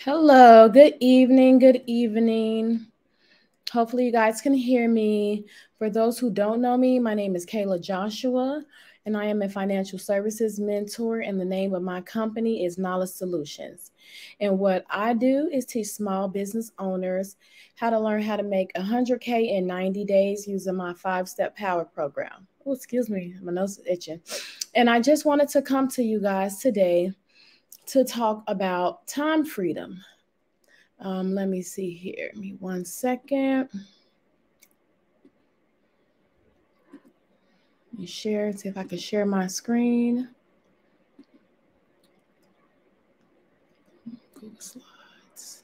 Hello, good evening, good evening. Hopefully, you guys can hear me. For those who don't know me, my name is Kayla Joshua, and I am a financial services mentor, and the name of my company is Knowledge Solutions. And what I do is teach small business owners how to learn how to make 100K in 90 days using my 5-step power program. Oh, excuse me, my nose is itching. And I just wanted to come to you guys today to talk about time freedom. Let me see here. Give me 1 second. Let me share, see if I can share my screen. Google Slides.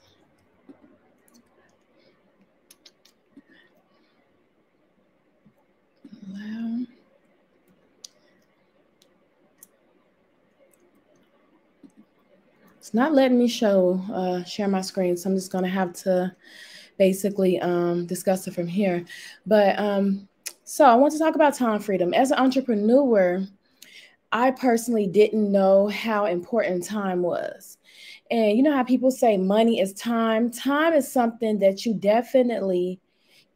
Allow. It's not letting me share my screen, so I'm just gonna have to basically discuss it from here. But so I want to talk about time freedom. As an entrepreneur, I personally didn't know how important time was. And you know how people say money is time? Time is something that you definitely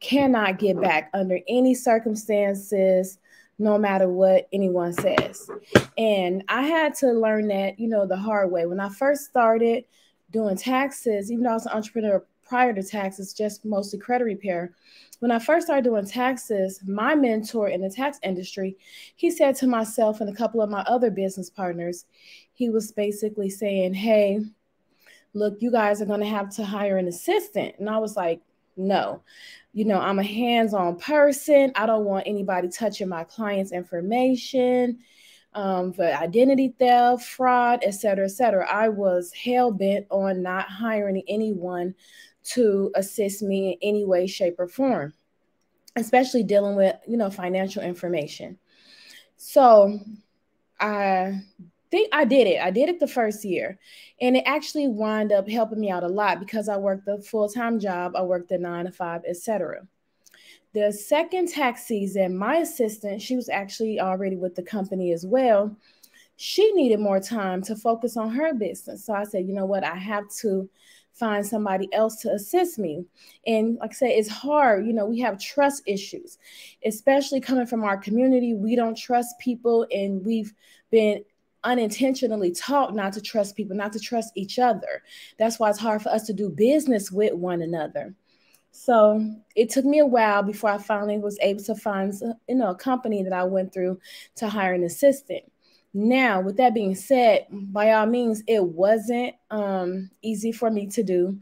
cannot get back under any circumstances, no matter what anyone says. And I had to learn that, the hard way. When I first started doing taxes, even though I was an entrepreneur prior to taxes, just mostly credit repair. When I first started doing taxes, my mentor in the tax industry, he said to myself and a couple of my other business partners, he was basically saying, hey, look, you guys are going to have to hire an assistant. And I was like, no, I'm a hands-on person. I don't want anybody touching my client's information for identity theft, fraud, et cetera, et cetera. I was hell-bent on not hiring anyone to assist me in any way, shape, or form, especially dealing with, financial information. So I think I did it. I did it the first year. And it actually wound up helping me out a lot because I worked a full-time job. I worked a 9 to 5, etc. The second tax season, my assistant, she was actually already with the company as well. She needed more time to focus on her business. So I said, you know what? I have to find somebody else to assist me. And like I said, it's hard. We have trust issues, especially coming from our community. We don't trust people, and we've been unintentionally taught not to trust people, not to trust each other. That's why it's hard for us to do business with one another. So it took me a while before I finally was able to find, a company that I went through to hire an assistant. Now, with that being said, by all means, it wasn't easy for me to do.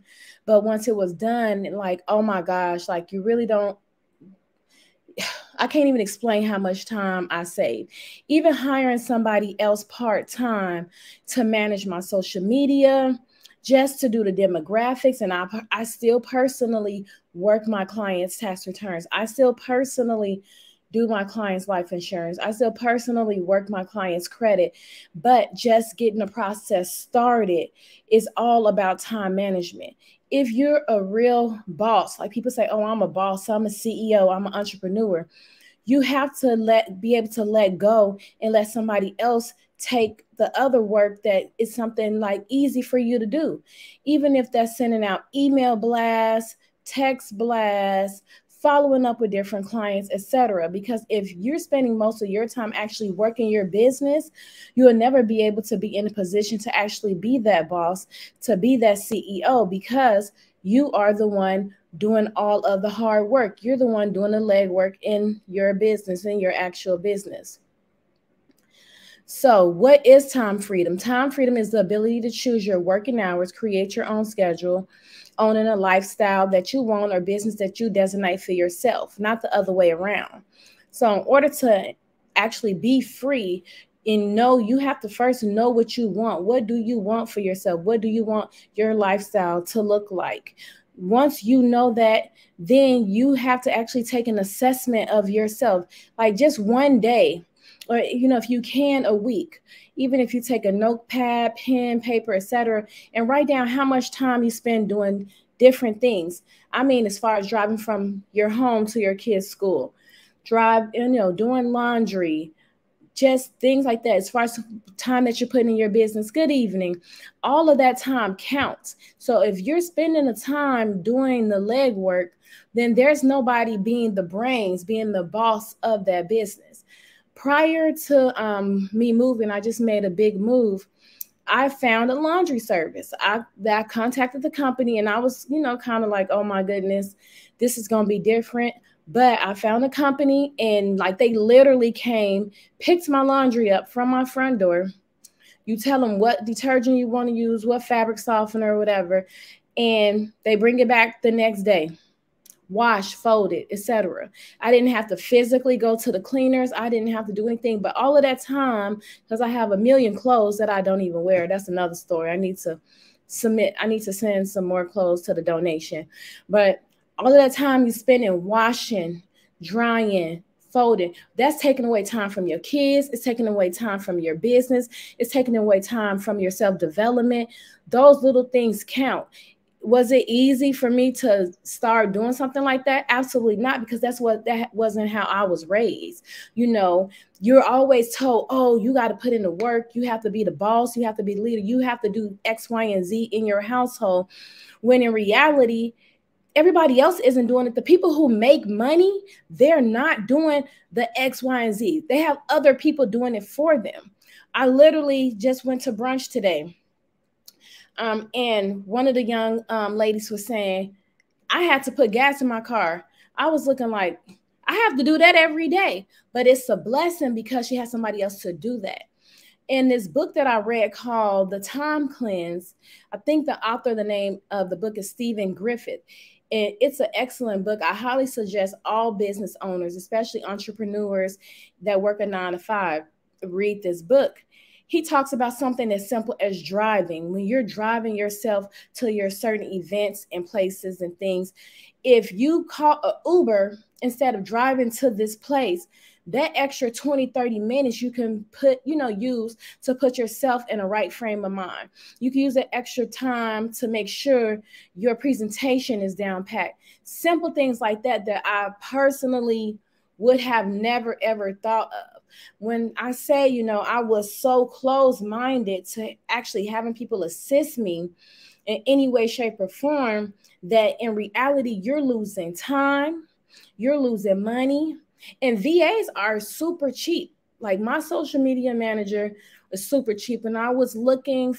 But once it was done, like, oh my gosh, like you really don't, I can't even explain how much time I saved. Even hiring somebody else part-time to manage my social media, just to do the demographics. And I still personally work my clients' tax returns. I still personally do my clients' life insurance. I still personally work my clients' credit. But just getting the process started is all about time management. If you're a real boss, like people say, oh, I'm a boss, I'm a CEO, I'm an entrepreneur, you have to be able to let go and let somebody else take the other work that is something like easy for you to do. Even if that's sending out email blasts, text blasts, following up with different clients, etc. Because if you're spending most of your time actually working your business, you'll never be able to be in a position to actually be that boss, to be that CEO, because you are the one doing all of the hard work. You're the one doing the legwork in your business, in your actual business. So what is time freedom? Time freedom is the ability to choose your working hours, create your own schedule, owning a lifestyle that you want or business that you designate for yourself, not the other way around. So in order to actually be free, you have to first know what you want. What do you want for yourself? What do you want your lifestyle to look like? Once you know that, then you have to actually take an assessment of yourself, like just one day, or if you can, a week. Even if you take a notepad, pen, paper, etc., and write down how much time you spend doing different things. I mean, as far as driving from your home to your kids' school, doing laundry, just things like that. As far as time that you're putting in your business, good evening, all of that time counts. So if you're spending the time doing the legwork, then there's nobody being the brains, being the boss of that business. Prior to me moving, I just made a big move. I found a laundry service. I contacted the company, and I was, kind of like, oh my goodness, this is going to be different. But I found a company, and like they literally came, picked my laundry up from my front door. You tell them what detergent you want to use, what fabric softener or whatever, and they bring it back the next day. Wash, folded, etc. I didn't have to physically go to the cleaners. I didn't have to do anything, but all of that time, because I have a million clothes that I don't even wear. That's another story. I need to send some more clothes to the donation. But all of that time you spend in washing, drying, folding, that's taking away time from your kids. It's taking away time from your business. It's taking away time from your self-development. Those little things count. Was it easy for me to start doing something like that? Absolutely not, because that wasn't how I was raised. You're always told, oh, you got to put in the work. You have to be the boss. You have to be the leader. You have to do X, Y, and Z in your household. When in reality, everybody else isn't doing it. The people who make money, they're not doing the X, Y, and Z. They have other people doing it for them. I literally just went to brunch today. And one of the young ladies was saying, I had to put gas in my car. I was looking like, I have to do that every day. But it's a blessing because she has somebody else to do that. In this book that I read called The Time Cleanse, I think the name of the book is Stephen Griffith. And it's an excellent book. I highly suggest all business owners, especially entrepreneurs that work a 9-to-5, read this book. He talks about something as simple as driving. When you're driving yourself to your certain events and places and things, if you call an Uber instead of driving to this place, that extra 20, 30 minutes you can use to put yourself in a right frame of mind. You can use that extra time to make sure your presentation is down packed. Simple things like that I personally would have never, ever thought of. When I say, I was so closed-minded to actually having people assist me in any way, shape, or form, that in reality, you're losing time, you're losing money, and VAs are super cheap. Like my social media manager is super cheap, and I was looking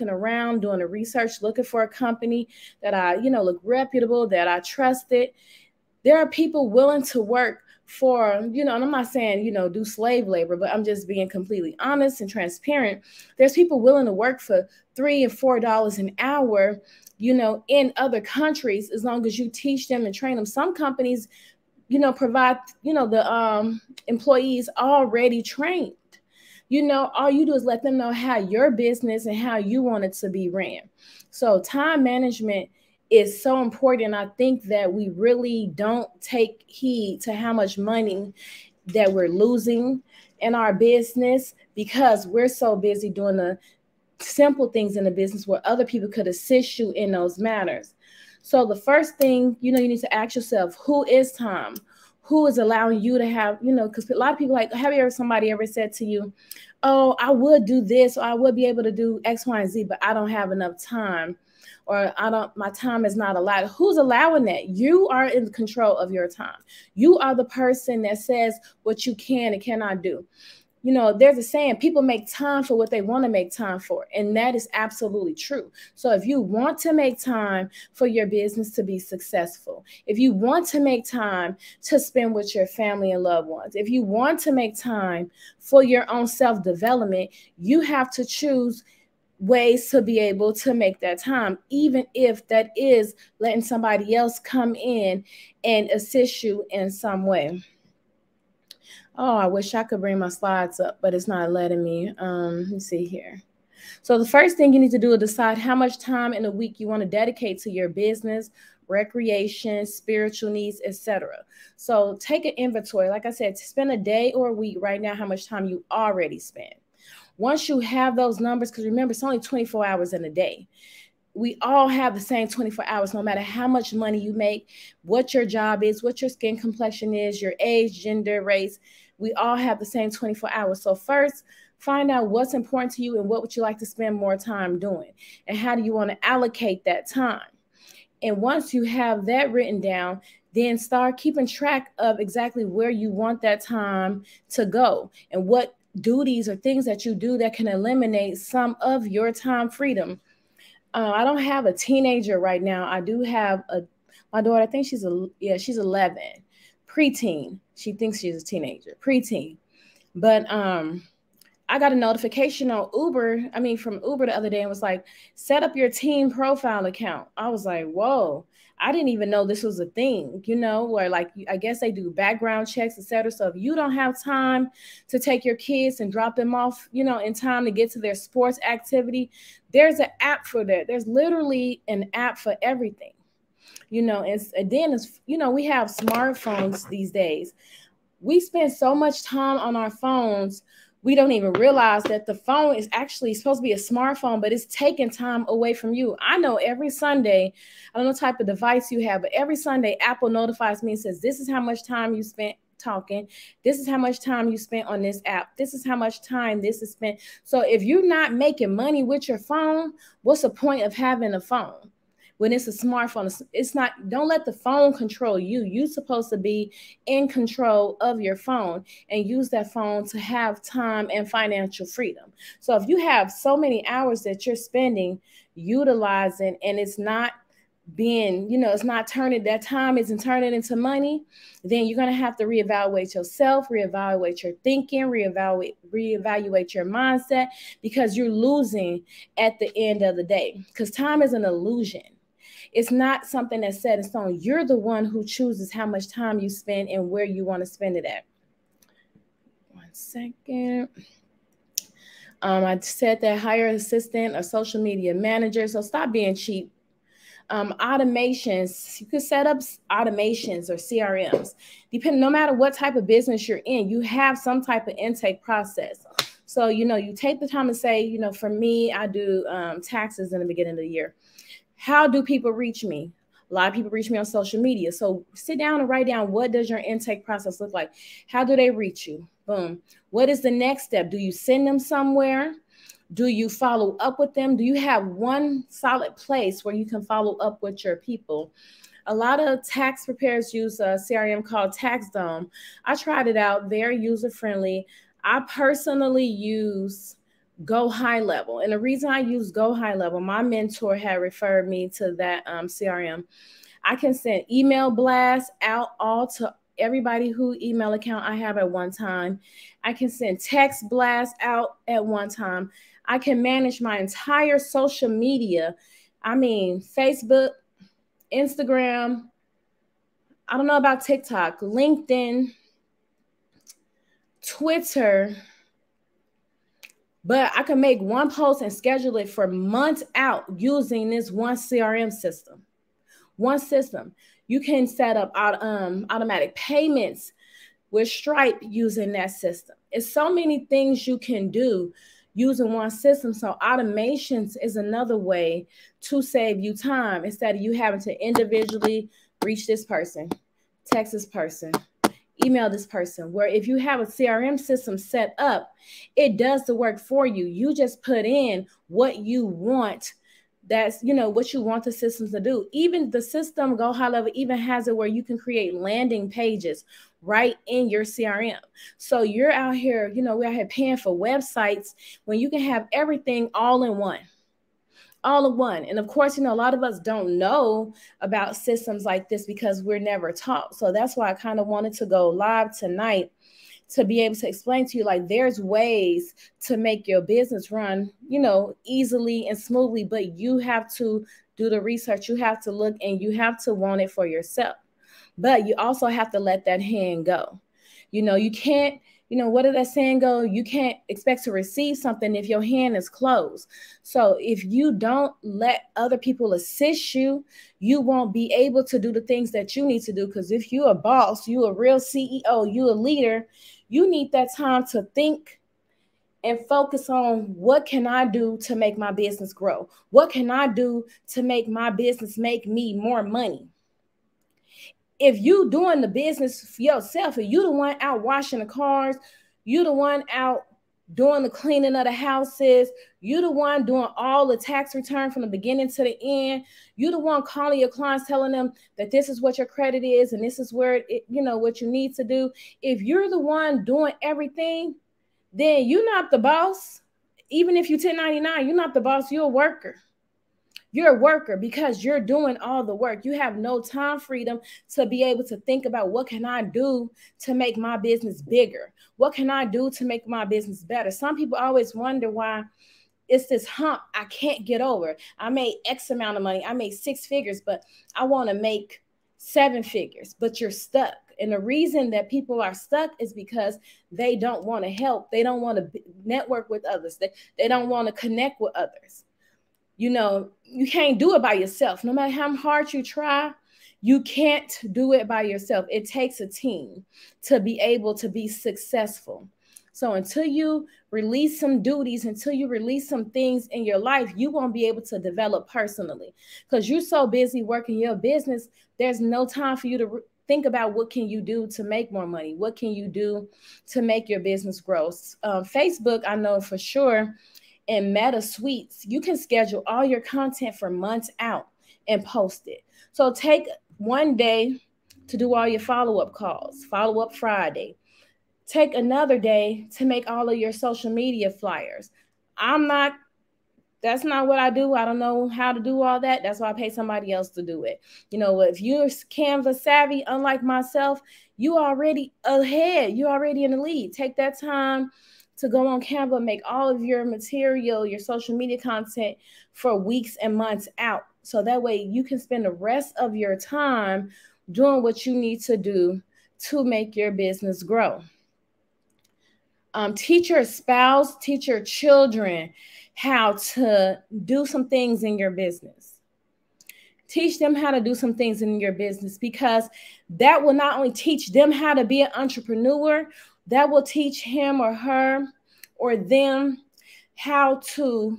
around, doing the research, looking for a company that I, look reputable, that I trusted. There are people willing to work for, and I'm not saying, do slave labor, but I'm just being completely honest and transparent. There's people willing to work for $3 and $4 an hour, in other countries, as long as you teach them and train them. Some companies, provide, the employees already trained. All you do is let them know how your business and how you want it to be ran. So time management is so important. I think that we really don't take heed to how much money that we're losing in our business because we're so busy doing the simple things in the business where other people could assist you in those matters. So the first thing, you need to ask yourself, who is time? Who is allowing you to have, because a lot of people have somebody ever said to you, oh, I would do this, or I would be able to do X, Y, and Z, but I don't have enough time, or my time is not allowed. Who's allowing that? You are in control of your time. You are the person that says what you can and cannot do. There's a saying, people make time for what they want to make time for. And that is absolutely true. So if you want to make time for your business to be successful, if you want to make time to spend with your family and loved ones, if you want to make time for your own self-development, you have to choose ways to be able to make that time, even if that is letting somebody else come in and assist you in some way. Oh, I wish I could bring my slides up, but it's not letting me. Let me see here. So the first thing you need to do is decide how much time in a week you want to dedicate to your business, recreation, spiritual needs, etc. So take an inventory. Like I said, to spend a day or a week right now, how much time you already spend. Once you have those numbers, because remember, it's only 24 hours in a day. We all have the same 24 hours, no matter how much money you make, what your job is, what your skin complexion is, your age, gender, race. We all have the same 24 hours. So first, find out what's important to you and what would you like to spend more time doing, and how do you want to allocate that time. And once you have that written down, then start keeping track of exactly where you want that time to go and what duties or things that you do that can eliminate some of your time freedom. I don't have a teenager right now. I do have my daughter. I think she's 11, preteen. She thinks she's a teenager, preteen. But I got a notification on from Uber the other day, and was like, set up your teen profile account. I was like, whoa, I didn't even know this was a thing, where like, I guess they do background checks, etc. So if you don't have time to take your kids and drop them off, in time to get to their sports activity, there's an app for that. There's literally an app for everything, and then we have smartphones these days. We spend so much time on our phones, we don't even realize that the phone is actually supposed to be a smartphone, but it's taking time away from you. I know every Sunday, I don't know what type of device you have, but every Sunday, Apple notifies me and says, this is how much time you spent talking. This is how much time you spent on this app. This is how much time this is spent. So if you're not making money with your phone, what's the point of having a phone? When it's a smartphone, it's not, don't let the phone control you. You're supposed to be in control of your phone and use that phone to have time and financial freedom. So if you have so many hours that you're spending utilizing, and it's not being, it's not turning, that time isn't turning into money, then you're going to have to reevaluate yourself, reevaluate your thinking, reevaluate your mindset, because you're losing at the end of the day, because time is an illusion. It's not something that's set in stone. You're the one who chooses how much time you spend and where you want to spend it at. 1 second. I said that hire an assistant or social media manager. So stop being cheap. Automations, you could set up automations or CRMs. No matter what type of business you're in, you have some type of intake process. So, you take the time to say, for me, I do taxes in the beginning of the year. How do people reach me? A lot of people reach me on social media. So sit down and write down, what does your intake process look like? How do they reach you? Boom. What is the next step? Do you send them somewhere? Do you follow up with them? Do you have one solid place where you can follow up with your people? A lot of tax preparers use a CRM called TaxDome. I tried it out, very user-friendly. I personally use Go High Level. And the reason I use Go High Level, my mentor had referred me to that CRM. I can send email blasts out all to everybody who email account I have at one time. I can send text blasts out at one time. I can manage my entire social media. Facebook, Instagram. I don't know about TikTok, LinkedIn, Twitter. But I can make one post and schedule it for months out using this one CRM system. One system. You can set up automatic payments with Stripe using that system. It's so many things you can do using one system. So automations is another way to save you time, instead of you having to individually reach this person, text this person, email this person. Where if you have a CRM system set up, it does the work for you. You just put in what you want. That's, what you want the systems to do. Even the system Go High Level even has it where you can create landing pages right in your CRM. So you're out here, we're out here paying for websites when you can have everything all in one. All in one. And of course, a lot of us don't know about systems like this because we're never taught. So that's why I kind of wanted to go live tonight to be able to explain to you, like, there's ways to make your business run, easily and smoothly, but you have to do the research. You have to look and you have to want it for yourself. But you also have to let that hand go. You can't, what did that saying go? You can't expect to receive something if your hand is closed. So if you don't let other people assist you, you won't be able to do the things that you need to do. Because if you're a boss, you a real CEO, you a leader, you need that time to think and focus on, what can I do to make my business grow? What can I do to make my business make me more money? if you doing the business for yourself, and you the one out washing the cars, you the one out doing the cleaning of the houses, you the one doing all the tax return from the beginning to the end, you the one calling your clients, telling them that this is what your credit is and this is where it, what you need to do. If you're the one doing everything, then you're not the boss. Even if you're 1099, you're not the boss, you're a worker. You're a worker because you're doing all the work. You have no time freedom to be able to think about, what can I do to make my business bigger? What can I do to make my business better? Some people always wonder why it's this hump I can't get over. I made X amount of money. I made 6 figures, but I want to make 7 figures, but you're stuck. And the reason that people are stuck is because they don't want to help. They don't want to network with others. They don't want to connect with others. You can't do it by yourself. No matter how hard you try, you can't do it by yourself. It takes a team to be able to be successful. So until you release some duties, until you release some things in your life, you won't be able to develop personally, because you're so busy working your business. There's no time for you to think about, what can you do to make more money? What can you do to make your business grow? Facebook, I know for sure, and Meta Suites, you can schedule all your content for months out and post it. So take one day to do all your follow-up calls, follow-up Friday. Take another day to make all of your social media flyers. That's not what I do. I don't know how to do all that. That's why I pay somebody else to do it. If you're Canva savvy, unlike myself, you already ahead. You're already in the lead. Take that time to go on Canva, make all of your material, your social media content for weeks and months out. So that way you can spend the rest of your time doing what you need to do to make your business grow. Teach your spouse, teach your children how to do some things in your business. Teach them how to do some things in your business, because that will not only teach them how to be an entrepreneur, that will teach him or her or them how to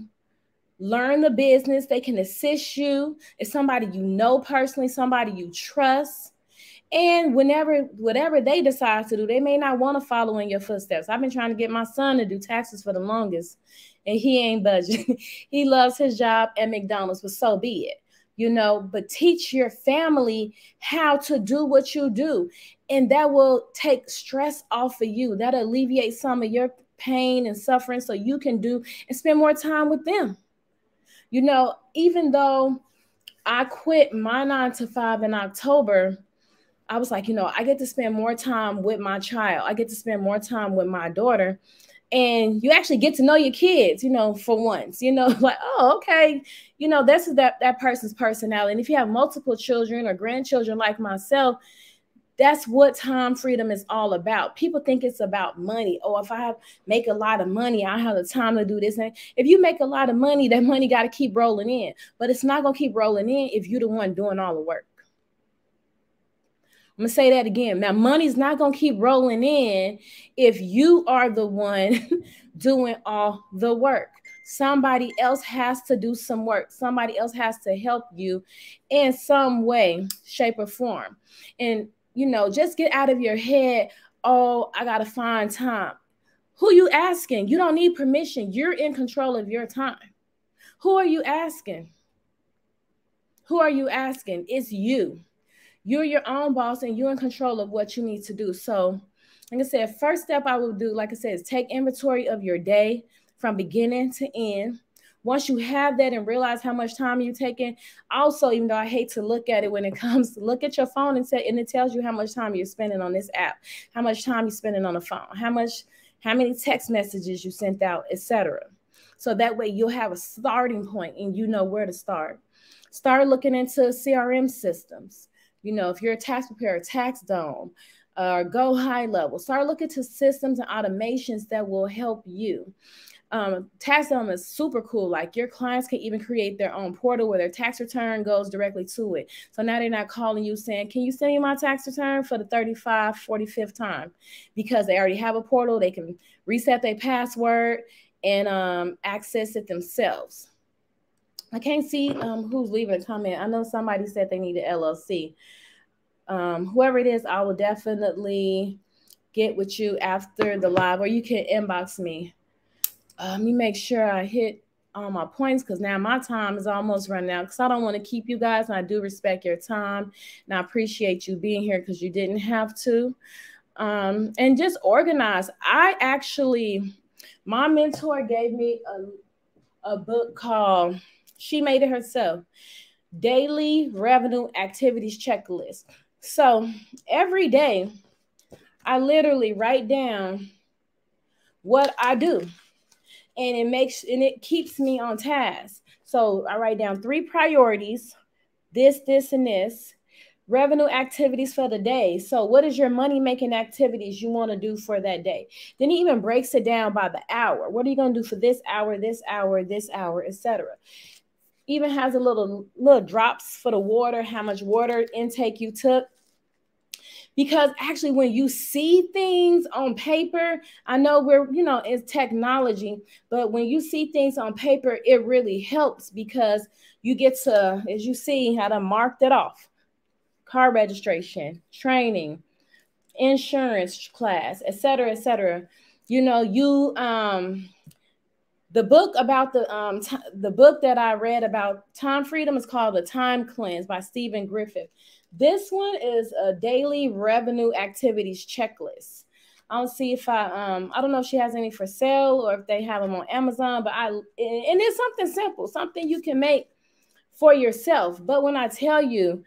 learn the business. They can assist you. It's somebody you know personally, somebody you trust. And whatever they decide to do, they may not want to follow in your footsteps. I've been trying to get my son to do taxes for the longest, and he ain't budging. He loves his job at McDonald's, but so be it. But teach your family how to do what you do. And that will take stress off of you. That'll alleviate some of your pain and suffering, so you can do and spend more time with them. Even though I quit my 9-to-5 in October, I was like, I get to spend more time with my child. I get to spend more time with my daughter. And you actually get to know your kids, for once, like, oh, okay. This is that person's personality. And if you have multiple children or grandchildren like myself, that's what time freedom is all about. People think it's about money. Oh, if I make a lot of money, I have the time to do this. And if you make a lot of money, that money got to keep rolling in. But it's not going to keep rolling in if you're the one doing all the work. I'm going to say that again. Now, money's not going to keep rolling in if you are the one doing all the work. Somebody else has to do some work. Somebody else has to help you in some way, shape, or form. And, just get out of your head, oh, I got to find time. Who you asking? You don't need permission. You're in control of your time. Who are you asking? Who are you asking? It's you. You're your own boss, and you're in control of what you need to do. So, like I said, first step I will do, like I said, is take inventory of your day from beginning to end. Once you have that and realize how much time you're taking, also, even though I hate to look at it when it comes to look at your phone and it tells you how much time you're spending on this app, how much time you're spending on the phone, how many text messages you sent out, etc. So that way you'll have a starting point and you know where to start. Start looking into CRM systems. If you're a tax preparer, Tax Dome, go high level. Start looking to systems and automations that will help you. Tax Dome is super cool. Like, your clients can even create their own portal where their tax return goes directly to it. So now they're not calling you saying, can you send me my tax return for the 35th, 45th time? Because they already have a portal. They can reset their password and access it themselves. I can't see who's leaving a comment. I know somebody said they need an LLC. Whoever it is, I will definitely get with you after the live, or you can inbox me. Let me make sure I hit all my points, because now my time is almost running out, because I don't want to keep you guys, and I do respect your time, and I appreciate you being here because you didn't have to. And just organize. My mentor gave me a book called, she made it herself, Daily Revenue Activities Checklist. So every day, I literally write down what I do, and it keeps me on task. So I write down 3 priorities, this, and this, revenue activities for the day. So what is your money-making activities you want to do for that day? Then he even breaks it down by the hour. What are you going to do for this hour, etc. Even has a little drops for the water, how much water intake you took. Because actually, when you see things on paper, I know it's technology, but when you see things on paper, it really helps, because you get to, as you see, how to mark it off. Car registration, training, insurance class, etc., etc. The book about the book that I read about time freedom is called The Time Cleanse by Stephen Griffith. This one is a daily revenue activities checklist. I'll see if I don't know if she has any for sale or if they have them on Amazon, but and it's something simple, something you can make for yourself. But when I tell you,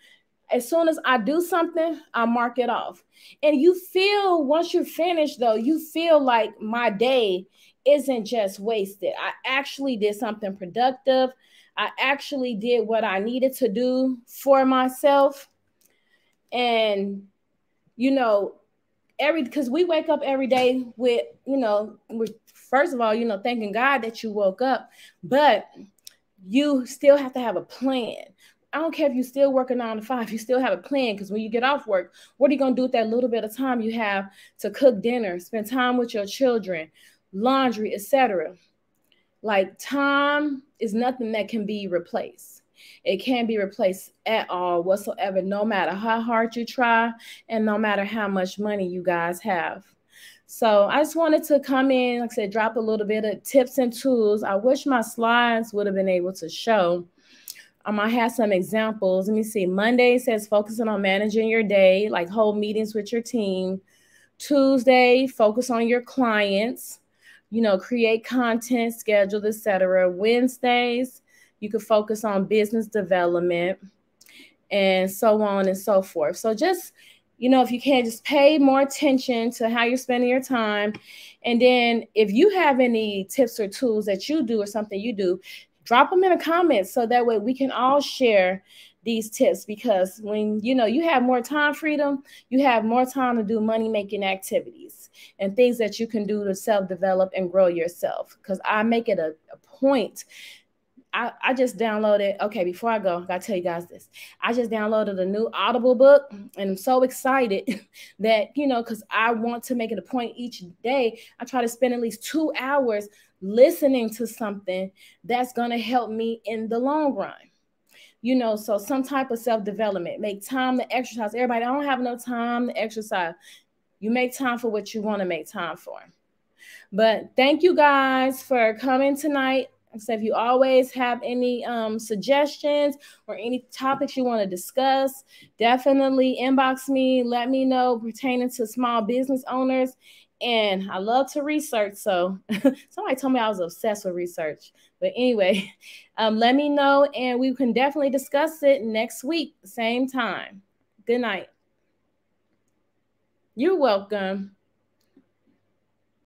as soon as I do something, I mark it off. And you feel, once you're finished though, you feel like my day isn't just wasted. I actually did something productive. I actually did what I needed to do for myself. And, because we wake up every day with, first of all, thanking God that you woke up, but you still have to have a plan. I don't care if you're still working 9 to 5, you still have a plan, because when you get off work, what are you going to do with that little bit of time you have to cook dinner, spend time with your children, laundry, etc.? Like, time is nothing that can be replaced. It can't be replaced at all whatsoever, no matter how hard you try and no matter how much money you guys have. So I just wanted to come in, like I said, drop a little bit of tips and tools. I wish my slides would have been able to show. I have some examples. Let me see. Monday says focusing on managing your day, like hold meetings with your team. Tuesday, focus on your clients, create content, schedule, etc. Wednesdays, you could focus on business development, and so on and so forth. So just, if you can, just pay more attention to how you're spending your time. And then if you have any tips or tools that you do or something you do, drop them in the comments, so that way we can all share these tips. Because when you have more time freedom, you have more time to do money-making activities and things that you can do to self-develop and grow yourself. Because I make it a point. I just downloaded, okay, before I go, I gotta tell you guys this. I just downloaded a new Audible book, and I'm so excited that, because I want to make it a point each day. I try to spend at least 2 hours listening to something that's gonna help me in the long run. So some type of self-development. Make time to exercise. Everybody, I don't have no time to exercise. You make time for what you want to make time for. But thank you guys for coming tonight. So if you always have any suggestions or any topics you want to discuss, definitely inbox me. Let me know pertaining to small business owners. And I love to research. So somebody told me I was obsessed with research. But anyway, let me know, and we can definitely discuss it next week, same time. Good night. You're welcome.